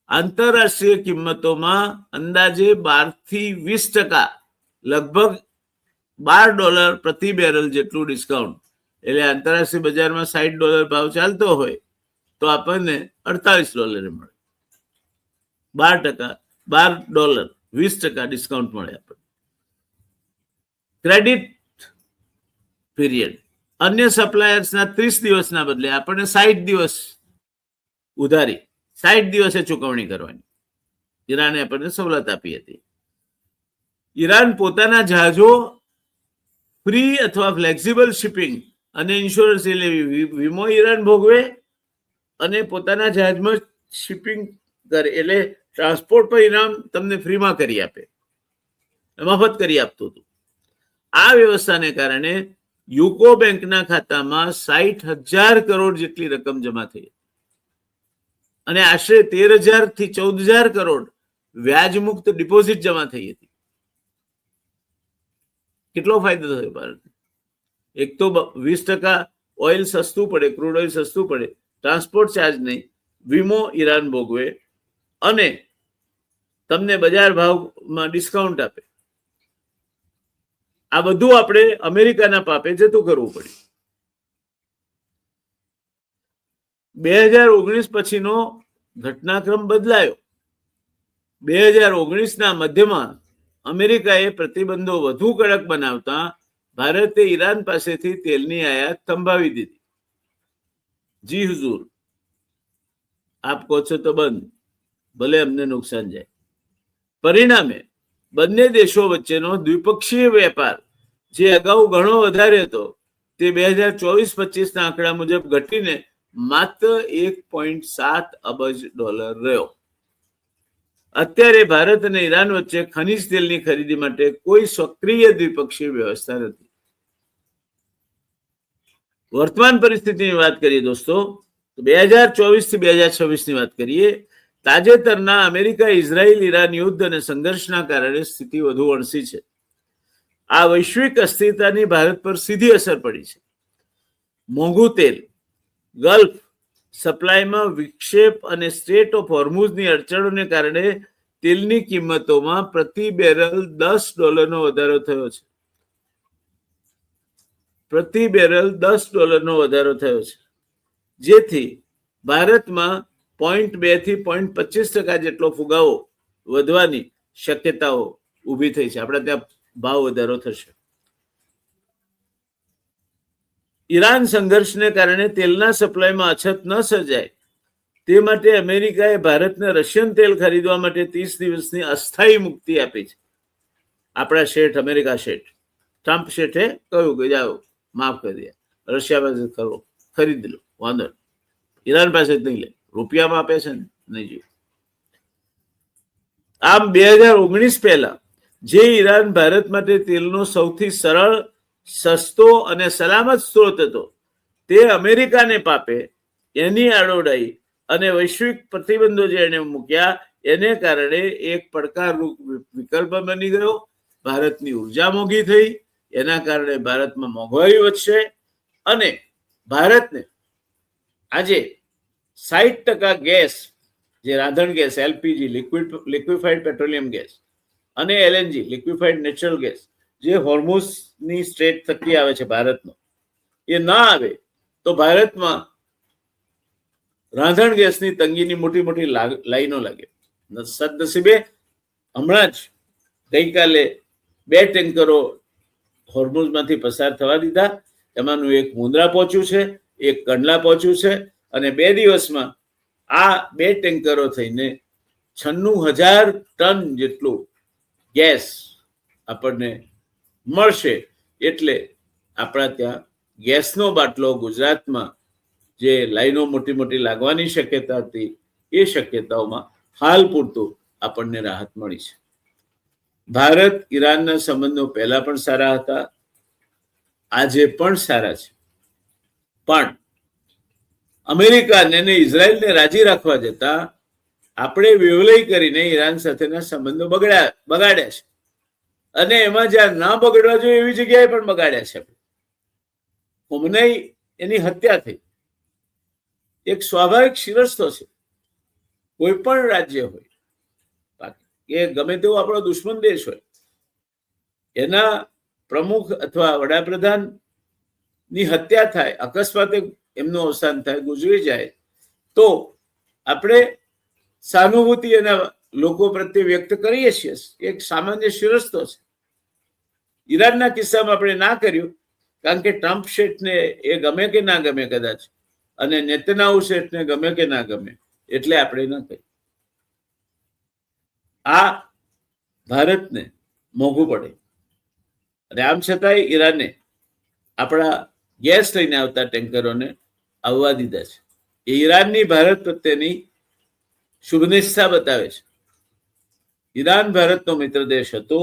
આંતરરાષ્ટ્રીય કિંમતોમાં અંદાજે 12 થી 20%, લગભગ $12 પ્રતિ બેરલ જેટલું ડિસ્કાઉન્ટ. એટલે આંતરરાષ્ટ્રીય બજારમાં $60 ભાવ ચાલતો હોય તો આપણને $48 મળે. 12%, $20 ડિસ્કાઉન્ટ મળે આપણને. Credit period. અન્ય સપ્લાયર્સના 30 દિવસના બદલે આપણને 60 દિવસ ઉધારી, 60 દિવસે ચૂકવણી કરવાની ઈરાને આપણને સવલત આપી હતી. ઈરાન પોતાના જહાજો ફ્રી અથવા ફ્લેક્સિબલ શિપિંગ અને ઇન્સ્યોરન્સ, એટલે વીમો ઈરાન ભોગવે અને પોતાના જહાજમાં શિપિંગ કરે, એટલે ટ્રાન્સપોર્ટ પર ઈરાન તમને ફ્રીમાં કરી આપે, મફત કરી આપતું હતું. આ વ્યવસ્થાને કારણે યુકો બેંકના ખાતામાં 60,000 કરોડ જેટલી રકમ જમા થઈ અને આશરે 13,000 થી 14,000 કરોડ વ્યાજ મુક્ત ડિપોઝિટ જમા થઈ હતી. કેટલો ફાયદો થયો ભારતને? એક તો 20% ઓઇલ સસ્તું પડે, ક્રૂડ ઓઇલ સસ્તું પડે, ટ્રાન્સપોર્ટ ચાર્જ નહીં, વીમો ઈરાન ભોગવે અને તમને બજાર ભાવમાં ડિસ્કાઉન્ટ આપે. આ બધું આપણે અમેરિકાના પાપે જતું કરવું પડ્યું. 2019 પછીનો ઘટનાક્રમ બદલાયો. 2019ના મધ્યમાં અમેરિકાએ પ્રતિબંધો વધુ કડક બનાવતા ભારતે ઈરાન પાસેથી તેલની આયાત થંભાવી દીધી. જી હુજુર, આપ કહો છો તો બંધ, ભલે અમને નુકસાન જાય. પરિણામે બંને દેશો વચ્ચેનો દ્વિપક્ષીય વેપાર જે અગાઉ ઘણો વધારે હતો તે 2024-25ના આંકડા મુજબ ઘટીને માત્ર $1.7 અબજ રહ્યો. અત્યારે ભારત અને ઈરાન વચ્ચે ખનીજ તેલની ખરીદી માટે કોઈ સક્રિય દ્વિપક્ષીય વ્યવસ્થા નથી. વર્તમાન પરિસ્થિતિની વાત કરીએ દોસ્તો, 2024 થી 2026ની વાત કરીએ. તાજેતરના અમેરિકા ઇઝરાયલ ઈરાન યુદ્ધ અને સંઘર્ષના કારણે સ્થિતિ વધુ વણસી છે. આ વૈશ્વિક અસ્થિરતાની ભારત પર સીધી અસર પડી છે. મોંઘું તેલ, ગલ્ફ સપ્લાયમાં વિક્ષેપ અને સ્ટ્રેટ ઓફ હોર્મુઝની અડચણોને કારણે તેલની કિંમતોમાં પ્રતિ બેરલ $10નો વધારો થયો છે. પ્રતિ બેરલ $10નો વધારો થયો છે, જેથી ભારતમાં 0.2 થી 0.25% જેટલો ફુગાવો વધવાની શક્યતાઓ ઊભી થઈ છે. આપણે ત્યાં ભાવ વધારો થશે. ઈરાન સંઘર્ષને કારણે તેલના સપ્લાયમાં અછત ન સર્જાય તે માટે અમેરિકાએ ભારતને રશિયન તેલ ખરીદવા માટે 30 દિવસની અસ્થાયી મુક્તિ આપી છે. આપણા શેઠ, અમેરિકા શેઠ ટ્રમ્પ શેઠે કહ્યું કે જાઓ માફ કરી દે, રશિયા પાસે કરો, ખરીદી લો, વાંધો નહીં, ઈરાન પાસે જ નહીં લે, રૂપિયામાં આપે છે ને, નહીં જોઈએ. આમ 2019 પહેલા જે ઈરાન ભારત માટે તેલનો સૌથી સરળ, સસ્તો અને સલામત સ્ત્રોત હતો તે અમેરિકાને પાપે એની આડોડાઈ અને વૈશ્વિક પ્રતિબંધો જે એને મૂક્યા એને કારણે એક પડકારરૂપ વિકલ્પ બની ગયો. ભારતની ઉર્જા મોંઘી થઈ, એના કારણે ભારતમાં મોંઘવારી વધશે અને ભારતને આજે 60% ગેસ, જે રાંધણ gas, LPG, liquefied petroleum gas, અને એલએનજી, લિક્વિફાઈડ નેચરલ ગેસ, જે હોર્મુઝની સ્ટ્રેટ થકી આવે છે ભારતનો, એ ના આવે તો ભારતમાં રાંધણ ગેસની તંગીની મોટી મોટી લાઈનો લાગે. સદનસીબે હમણાં જ ગઈકાલે 2 ટેન્કરો હોર્મુઝમાંથી પસાર થવા દીધા. એમાંનું એક મુંદ્રા પહોંચ્યું છે, એક કંડલા પહોંચ્યું છે, અને 2 દિવસમાં આ 2 ટેન્કરો થઈને 96,000 ટન જેટલું ગેસ આપણને મળશે. એટલે આપણા ત્યાં ગેસનો બાટલો ગુજરાતમાં જે લાઈનો મોટી મોટી લાગવાની શક્યતા હતી એ શક્યતાઓમાં હાલ પૂરતું આપણને રાહત મળી છે. ભારત ઈરાનના સંબંધો પહેલા પણ સારા હતા, આજે પણ સારા છે, પણ અમેરિકાને અને ઇઝરાયલને રાજી રાખવા જતા આપણે વેવલઈ કરીને ઈરાન સાથેના સંબંધો બગાડ્યા છે, અને એમાં જ્યાં ના બગડવા જોઈએ એવી જગ્યાએ પણ બગાડ્યા છે. ખોમનઈ એની હત્યા થઈ, એક સ્વાભાવિક શિરસ્તો છે. કોઈ પણ રાજ્ય હોય કે ગમે તેવો આપણો દુશ્મન દેશ હોય, એના પ્રમુખ અથવા વડાપ્રધાન ની હત્યા થાય, અકસ્માતે એમનું અવસાન થાય, ગુજરી જાય, તો આપણે સહાનુભૂતિ એના લોકો પ્રત્યે વ્યક્ત કરીએ છીએ. એક સામાન્ય શિરસ્તો છે. ઈરાનના કિસ્સામાં આપણે ના કર્યું કારણ કે ટ્રમ્પ શેઠને એ ગમે કે ના ગમે કદાચ, અને નેતન્યાહુ શેઠને ગમે કે ના ગમે, એટલે આપણે ના કર્યું. આ ભારતને મોંઘું પડે, અને આમ છતાંય ઈરાને આપણા ગેસ લઈને આવતા ટેન્કરોને આવવા દીધા છે. એ ઈરાનની ભારત પ્રત્યેની શુભનિષ્ઠા બતાવે છે. ઈરાન ભારતનો મિત્ર દેશ હતો,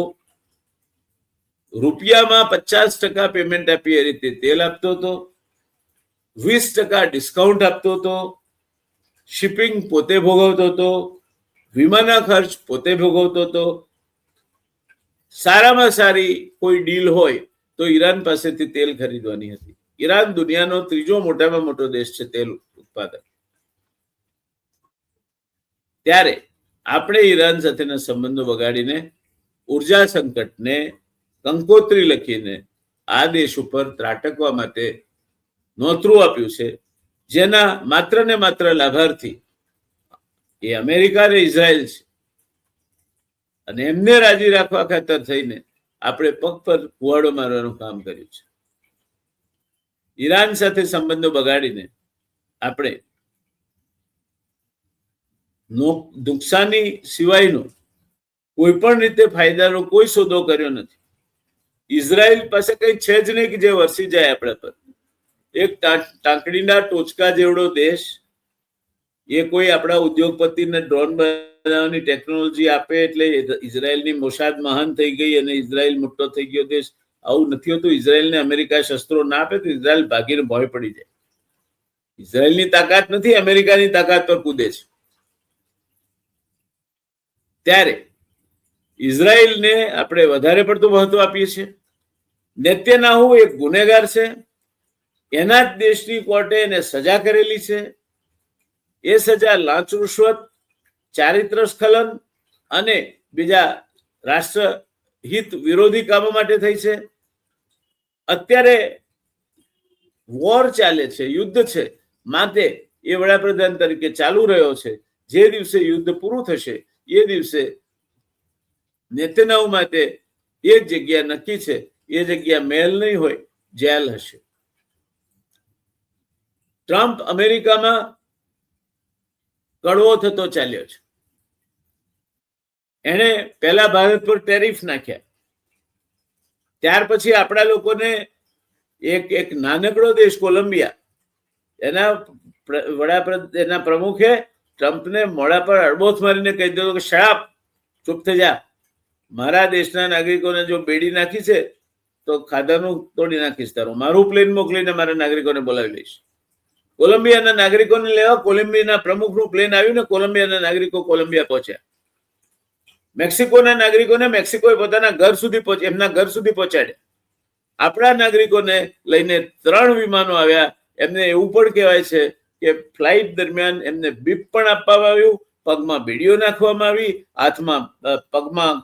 રૂપિયામાં 50% પેમેન્ટ આપી એ રીતે તેલ આપતો હતો, 20% ડિસ્કાઉન્ટ આપતો હતો, શિપિંગ પોતે ભોગવતો હતો, વીમાના ખર્ચ પોતે ભોગવતો હતો. સારામાં સારી કોઈ ડીલ હોય તો ઈરાન પાસેથી તેલ ખરીદવાની હતી. ઈરાન દુનિયાનો 3જો મોટામાં મોટો દેશ છે તેલ ઉત્પાદક. ત્યારે આપણે ઈરાન સાથેના સંબંધો બગાડીને ઉર્જા સંકટને કંકોત્રી લખીને આ દેશ ઉપર ત્રાટકવા માટે નોતરું આપ્યું છે, જેના માત્ર ને માત્ર લાભાર્થી એ અમેરિકા અને ઇઝરાયલ છે. અને એમને રાજી રાખવા ખાતર થઈને આપણે પગ પર કુવાડો મારવાનું કામ કર્યું છે. ઈરાન સાથે સંબંધો બગાડીને આપણે નુકસાની સિવાયનો કોઈ પણ રીતે ફાયદાનો કોઈ સોદો કર્યો નથી. ઇઝરાયલ પાસે કઈ છે જ નહીં કે જે વરસી જાય આપણા પર. એક ટાંકડીના ટોચકા જેવડો દેશ, એ કોઈ આપણા ઉદ્યોગપતિને ડ્રોન બનાવવાની ટેકનોલોજી આપે એટલે ઇઝરાયલની મોસાદ મહાન થઈ ગઈ અને ઇઝરાયલ મોટો થઈ ગયો દેશ. આવું નથી હોતું. ઇઝરાયલને અમેરિકા શસ્ત્રો ના આપે તો ઇઝરાયલ ભાગીને ભોય પડી જાય. ઇઝરાયલની તાકાત નથી, અમેરિકાની તાકાત પર કૂદે છે. ત્યારે ઇઝરાયલને આપણે વધારે પડતું મહત્વ આપીએ છીએ. નેતન્યાહુ એક ગુનેગાર છે, એના જ દેશની કોર્ટે એને સજા કરેલી છે. એ સજા લાંચ રૂશ્વત, ચારિત્ર સ્ખલન અને બીજા રાષ્ટ્રહિત વિરોધી કામો માટે થઈ છે. અત્યારે વોર ચાલે છે, યુદ્ધ છે, માટે એ વડાપ્રધાન તરીકે ચાલુ રહ્યો છે. જે દિવસે યુદ્ધ પૂરું થશે એ દિવસે નેતન્યાહુ માટે એક જગ્યા નક્કી છે, એ જગ્યા મહેલ નહીં હોય, જેલ હશે. ટ્રમ્પ અમેરિકામાં કડવો થતો ચાલ્યો છે. એને પહેલા ભારત પર ટેરિફ નાખ્યા, ત્યાર પછી આપણા લોકોને એક નાનકડો દેશ કોલંબિયા, એના વડાપ્રધાન, એના પ્રમુખે ટ્રમ્પને મોઢા પર અડબોથ મારીને કહી દીધું કે શરાબ, ચૂપ થઈ જા, મારા દેશના નાગરિકોને જો બેડી નાખી છે તો ખાધાનું તોડી નાખીશ તારું, મારું પ્લેન મોકલીને મારા નાગરિકોને બોલાવી લઈશ. કોલંબિયાના નાગરિકોને લેવા કોલંબિયાના પ્રમુખનું પ્લેન આવ્યું ને કોલંબિયાના નાગરિકો કોલંબિયા પહોંચ્યા. મેક્સિકોના નાગરિકોને મેક્સિકોએ પોતાના ઘર સુધી એમના ઘર સુધી પહોંચાડ્યા. આપણા નાગરિકોને લઈને 3 વિમાનો આવ્યા. એમને એવું પણ કહેવાય છે કે ફ્લાઇટ દરમિયાન એમને બીપ પણ આપવામાં આવ્યું, પગમાં બેડીઓ નાખવામાં આવી, હાથમાં પગમાં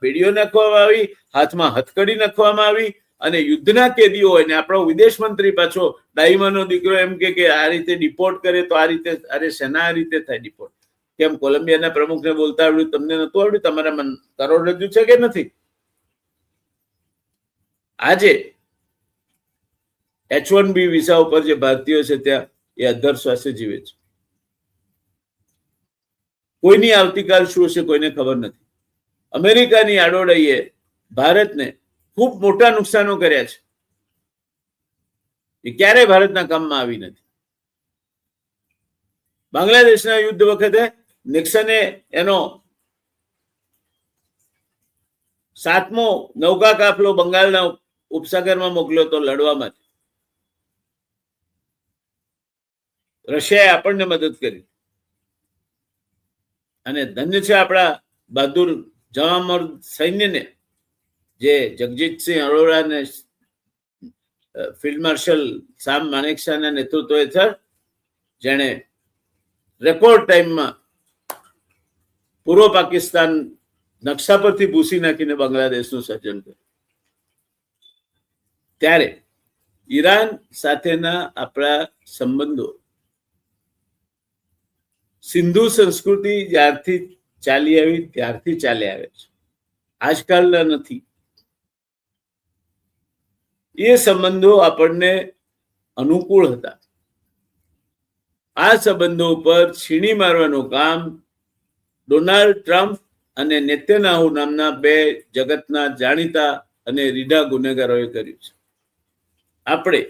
બેડીઓ નાખવામાં આવી, હાથમાં હથકડી નાખવામાં આવી. અને યુદ્ધના કેદીઓ હોય ને આપણો વિદેશ મંત્રી પાછો ડાઈમાનો દીકરો એમ કે આ રીતે ડિપોર્ટ કરે તો આ રીતે, અરે શેના આ રીતે થાય ડિપોર્ટ? કેમ કોલંબિયાના પ્રમુખને બોલતા આવડ્યું, તમને નતું આવડ્યું? તમારામાં કરોડરજ્જુ છે કે નથી? આજે H1B વિઝા ઉપર જે ભારતીયો છે ત્યાં એ અધર શ્વાસે જીવે છે. કોઈની આવતીકાલ શું હશે કોઈને ખબર નથી. અમેરિકાની આડોડાઈએ ભારતને ખૂબ મોટા નુકસાનો કર્યા છે. એ ક્યારેય ભારતના કામમાં આવી નથી. બાંગ્લાદેશના યુદ્ધ વખતે નિક્સને એનો 7મો નૌકા કાફલો બંગાળના ઉપસાગરમાં મોકલ્યો તો લડવા માટે. રશિયાએ આપણને મદદ કરી. અને ધન્ય છે આપણા બહાદુર જવાન સૈન્યને, જે જગજીતસિંહ અરોરા અને ફિલ્ડ માર્શલ સામ માનેકશાના નેતૃત્વ હેઠળ જેણે રેકોર્ડ ટાઈમમાં પૂર્વ પાકિસ્તાન નકશા પરથી ભૂસી નાખીને બાંગ્લાદેશનું સર્જન કર્યું. ત્યારે ઈરાન સાથેના આપણા સંબંધો સિંધુ સંસ્કૃતિ જ્યારથી ચાલી આવી ત્યારથી ચાલી આવે છે, આજકાલના નથી. એ સંબંધો આપણને અનુકૂળ હતા. આ સંબંધો ઉપર છીણી મારવાનું કામ ડોનાલ્ડ ટ્રમ્પ અને નેતન્યાહુ નામના 2 જગતના જાણીતા અને રીઢા ગુનેગારોએ કર્યું છે. આપણે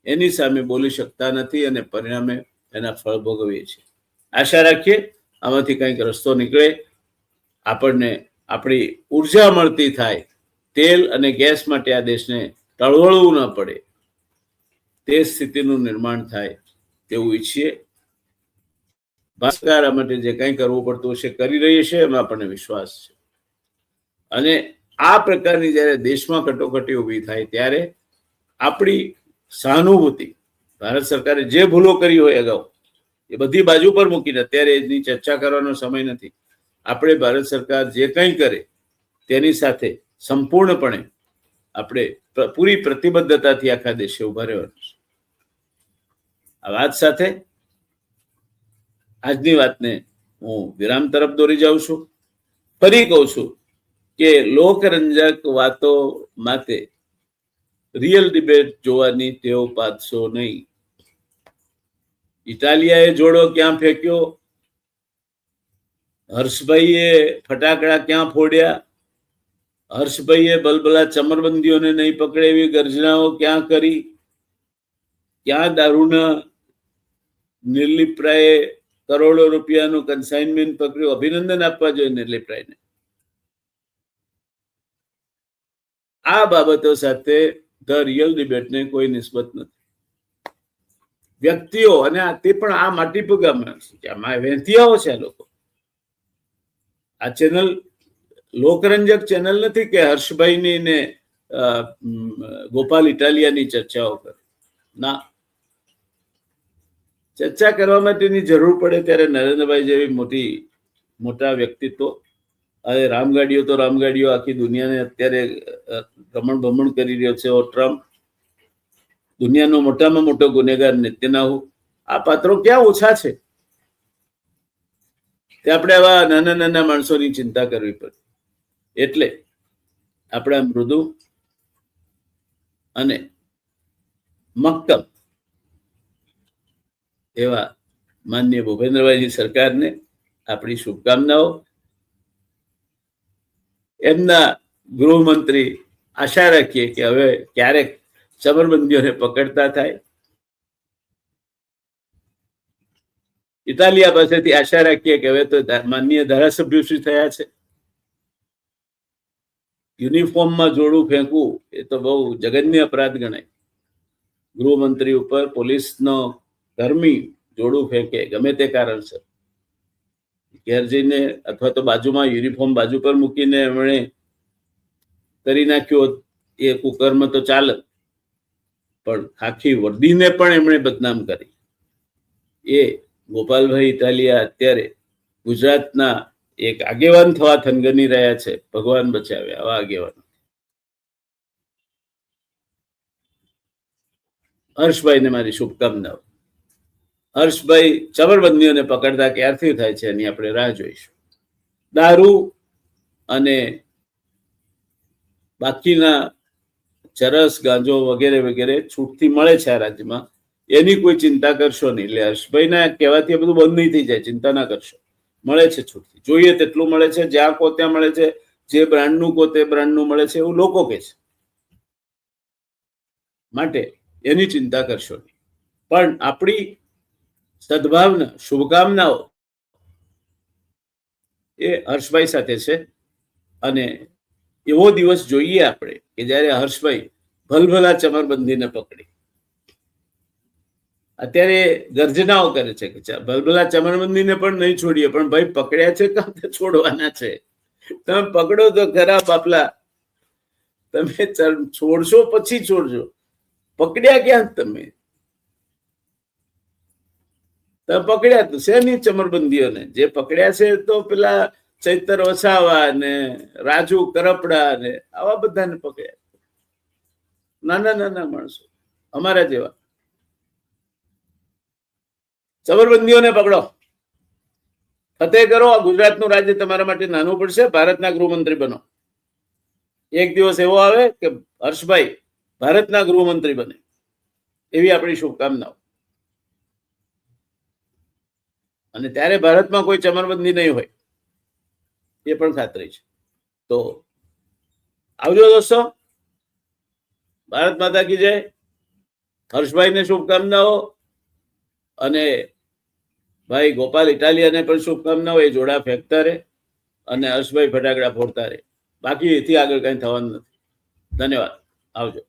એની સામે બોલી શકતા નથી અને પરિણામે એના ફળ ભોગવીએ છીએ. આશા રાખીએ આમાંથી કંઈક રસ્તો નીકળે, આપણને આપણી ઉર્જા મળતી થાય, તેલ અને ગેસ માટે આ દેશને ટળવળવું ન પડે, તે સ્થિતિનું નિર્માણ થાય તેવું ઈચ્છીએ. સરકાર આ માટે જે કંઈ કરવું પડતું હશે કરી રહી છે, એમાં આપણને વિશ્વાસ છે. અને આ પ્રકારની જ્યારે દેશમાં કટોકટી ઊભી થાય ત્યારે આપણી સહાનુભૂતિ, ભારત સરકારે જે ભૂલો કરી હોય અગાઉ એ બધી બાજુ પર મૂકીને અત્યારે એની ચર્ચા કરવાનો સમય નથી. આપણે ભારત સરકાર જે કંઈ કરે તેની સાથે સંપૂર્ણપણે આપણે પૂરી પ્રતિબદ્ધતાથી આખા દેશે ઉભા રહેવાનું છે. આ વાત સાથે આજની વાતને હું વિરામ તરફ દોરી જાઉં છું. ફરી કહું છું કે લોકરંજક વાતો માટે રિયલ ડિબેટ જોવાની ટેવ પાડશો નહીં. ઇટાલિયાએ જોડો ક્યાં ફેંક્યો, હર્ષભાઈએ ફટાકડા ક્યાં ફોડ્યા, હર્ષભાઈએ બલબલા ચમરબંધીઓને નહીં પકડે એવી ગર્જનાઓ ક્યાં કરી, ક્યાં દારૂના નિર્લિપ્રાએ કરોડો રૂપિયાનું કન્સાઇનમેન્ટ પકડ્યું. અભિનંદન આપવા જોઈએ નિર્લિપ્રાયને. આ બાબતો સાથે ધ રિયલ ડિબેટને કોઈ નિસ્બત નથી. વ્યક્તિઓ અને તે પણ આ માટી પગામાં વહેંતિયાઓ છે. આ લોકો, આ ચેનલ લોકરંજક ચેનલ નથી કે હર્ષભાઈની ને ગોપાલ ઇટાલિયાની ચર્ચાઓ કરે. ના, ચર્ચા કરવા માટેની જરૂર પડે ત્યારે નરેન્દ્રભાઈ જેવી મોટા વ્યક્તિત્વ, હવે રામગાડીઓ તો રામગાડીઓ આખી દુનિયાને અત્યારે રમણ ભમણ કરી રહ્યો છે. ટ્રમ્પ, દુનિયાનો મોટામાં મોટો ગુનેગાર નેતન્યાહુ, આ પાત્રો ક્યાં ઓછા છે? તે આપણે આવા નાના નાના માણસોની ચિંતા કરવી પડે. એટલે આપણે મૃદુ અને મક્કમ એવા માનનીય ભૂપેન્દ્રભાઈની સરકારને આપણી શુભકામનાઓ. એમના ગૃહમંત્રી આશા રાખીએ કે હવે ક્યારેક ચમરબંધીઓને પકડતા થાય. ઇટાલિયા પાસેથી આશા રાખીએ કે હવે તો માનનીય ધારાસભ્યો શું થયા છે. યુનિફોર્મમાં જોડું ફેંકવું એ તો બહુ જઘન્ય અપરાધ ગણાય. ગૃહમંત્રી ઉપર પોલીસનો કર્મી જોડું ફેંકે ગમે તે કારણસર, ઘેર જઈને અથવા તો બાજુમાં યુનિફોર્મ બાજુ પર મૂકીને એમણે કરી નાખ્યો એ કુકર્મ તો ચાલે, પણ આખી વર્દીને પણ એમણે બદનામ કરી. એ ગોપાલભાઈ ઇટાલિયા અત્યારે ગુજરાતના એક આગેવાન થવા થનગની રહ્યા છે. ભગવાન બચાવે આવા આગેવાન. હર્ષભાઈને મારી શુભકામનાઓ. હર્ષભાઈ ચમરબંધીઓને પકડતા ક્યારથી થાય છે એની આપણે રાહ જોઈશું. દારૂ અને બાકીના ચરસ ગાંજો વગેરે વગેરે છૂટથી મળે છે આ રાજ્યમાં, એની કોઈ ચિંતા કરશો નહીં. એટલે હર્ષભાઈના કહેવાથી બધું બંધ નહીં થઈ જાય, ચિંતા ના કરશો. મળે છે છૂટથી, જોઈએ તેટલું મળે છે, જ્યાં કો ત્યાં મળે છે, જે બ્રાન્ડનું કો તે બ્રાન્ડનું મળે છે એવું લોકો કહે છે. માટે એની ચિંતા કરશો નહીં. પણ આપણી સદભાવના શુભકામનાઓ એ હર્ષભાઈ સાથે છે. અને એવો દિવસ જોઈએ આપણે કે જ્યારે હર્ષભાઈ ભલભલા ચમરબંધીને પકડી. અત્યારે ગર્જનાઓ કરે છે કે ભલભલા ચમરબંધીને પણ નહીં છોડીએ, પણ ભાઈ પકડ્યા છે કામ તે છોડવાના છે. તમે પકડો તો ખરા બાપલા, તમે છોડશો પછી છોડજો. પકડ્યા ક્યાં તમે પકડ્યા તો શેની ચમરબંધીઓને? જે પકડ્યા છે તો પેલા ચૈતર વસાવા ને રાજુ કરપડા ને આવા બધાને પકડ્યા. નાના નાના માણસો અમારા જેવા. ચમરબંધીઓને પકડો, ફતેહ કરો. આ ગુજરાતનું રાજ્ય તમારા માટે નાનું પડશે. ભારતના ગૃહમંત્રી બનો. એક દિવસ એવો આવે કે હર્ષભાઈ ભારતના ગૃહમંત્રી બને, એવી આપણી શુભકામનાઓ. અને ત્યારે ભારતમાં કોઈ ચમરબંધી નહીં હોય એ પણ ખાતરી છે. તો આવજો દોસ્તો. ભારત માતા કી જય. હર્ષભાઈને શુભકામનાઓ અને ભાઈ ગોપાલ ઇટાલિયાને પણ શુભકામનાઓ. એ જોડા ફેંકતા રહે અને હર્ષભાઈ ફટાકડા ફોડતા રહે. બાકી એથી આગળ કઈ થવાનું નથી. ધન્યવાદ. આવજો.